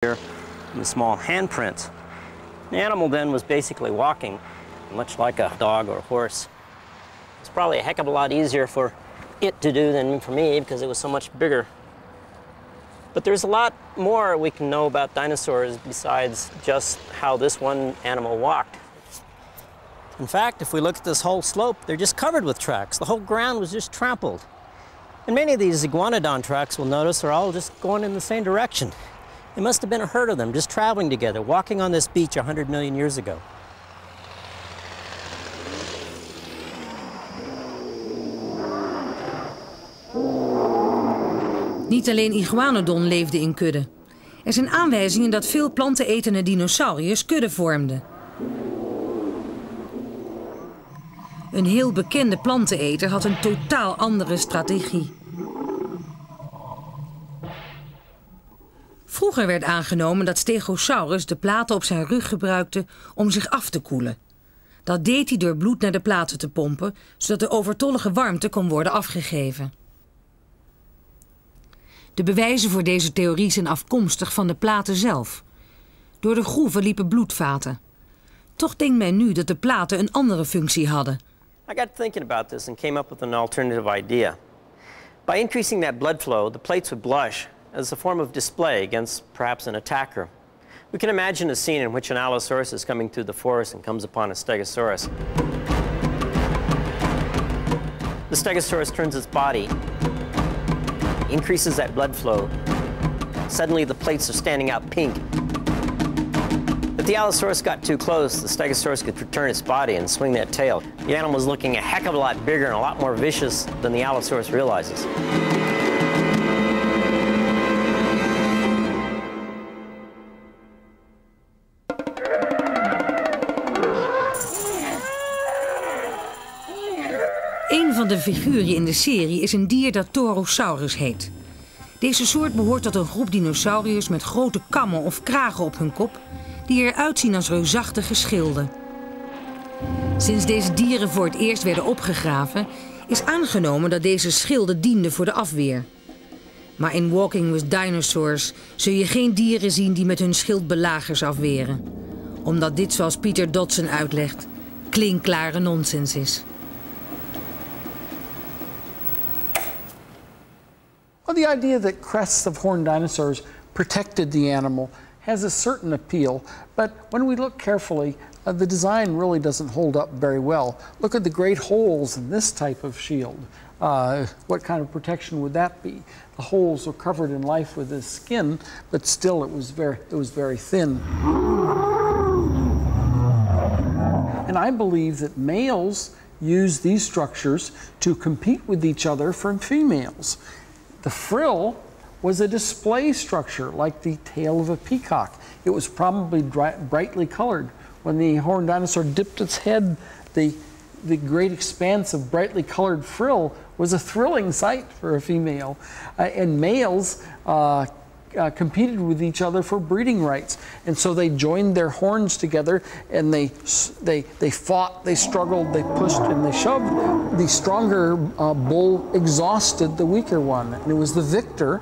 here and the small handprint. The animal then was basically walking, much like a dog or a horse. It's probably a heck of a lot easier for it to do than for me because it was so much bigger. But there's a lot more we can know about dinosaurs besides just how this one animal walked. In fact, if we look at this whole slope, they're just covered with tracks. The whole ground was just trampled. And many of these iguanodon tracks, we'll notice, are all just going in the same direction. There must have been a herd of them just traveling together, walking on this beach 100 million years ago. Niet alleen iguanodon leefden in kudden. Er zijn aanwijzingen dat veel plantenetende dinosauriërs kudden vormden. Een heel bekende planteneter had een totaal andere strategie. Vroeger werd aangenomen dat Stegosaurus de platen op zijn rug gebruikte om zich af te koelen. Dat deed hij door bloed naar de platen te pompen, zodat de overtollige warmte kon worden afgegeven. De bewijzen voor deze theorie zijn afkomstig van de platen zelf. Door de groeven liepen bloedvaten. Toch denkt men nu dat de platen een andere functie hadden. I got thinking about this and came up with an alternative idea. By increasing that blood flow, the plates would blush as a form of display against perhaps an attacker. We can imagine a scene in which an Allosaurus is coming through the forest and comes upon a Stegosaurus. The Stegosaurus turns its body, increases that blood flow. Suddenly the plates are standing out pink. If the Allosaurus got too close, the Stegosaurus could return its body and swing that tail. The animal was looking a heck of a lot bigger and a lot more vicious than the Allosaurus realizes. Een van de figuren in de serie is een dier dat Torosaurus heet. Deze soort behoort tot een groep dinosauriërs met grote kammen of kragen op hun kop, die eruit zien als reusachtige schilden. Sinds deze dieren voor het eerst werden opgegraven, is aangenomen dat deze schilden dienden voor de afweer. Maar in Walking with Dinosaurs zul je geen dieren zien die met hun schild belagers afweren. Omdat dit, zoals Peter Dodson uitlegt, klinkklare nonsens is. Well, the idea that crests of horned dinosaurs protected the animal has a certain appeal, but when we look carefully, the design really doesn't hold up very well. Look at the great holes in this type of shield. What kind of protection would that be? The holes were covered in life with this skin, but still it was very thin. And I believe that males use these structures to compete with each other for females. The frill was a display structure like the tail of a peacock. It was probably brightly colored. When the horned dinosaur dipped its head, the great expanse of brightly colored frill was a thrilling sight for a female. And males competed with each other for breeding rights. And so they joined their horns together and they fought, they struggled, they pushed and they shoved. The stronger bull exhausted the weaker one. And it was the victor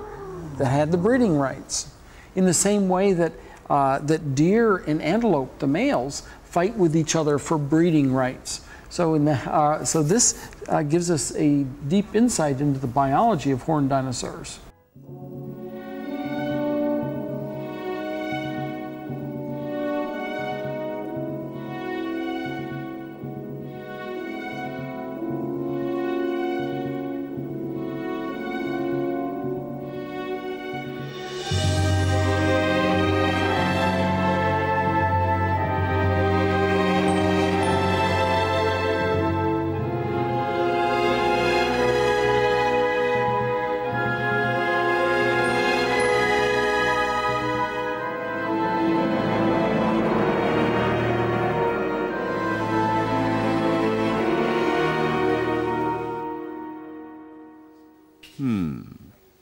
that had the breeding rights. In the same way that, that deer and antelope, the males, fight with each other for breeding rights. So, so this gives us a deep insight into the biology of horned dinosaurs.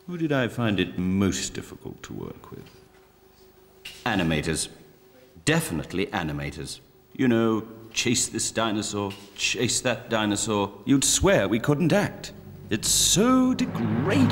Who did I find it most difficult to work with? Animators. Definitely animators. You know, chase this dinosaur, chase that dinosaur. You'd swear we couldn't act. It's so degrading.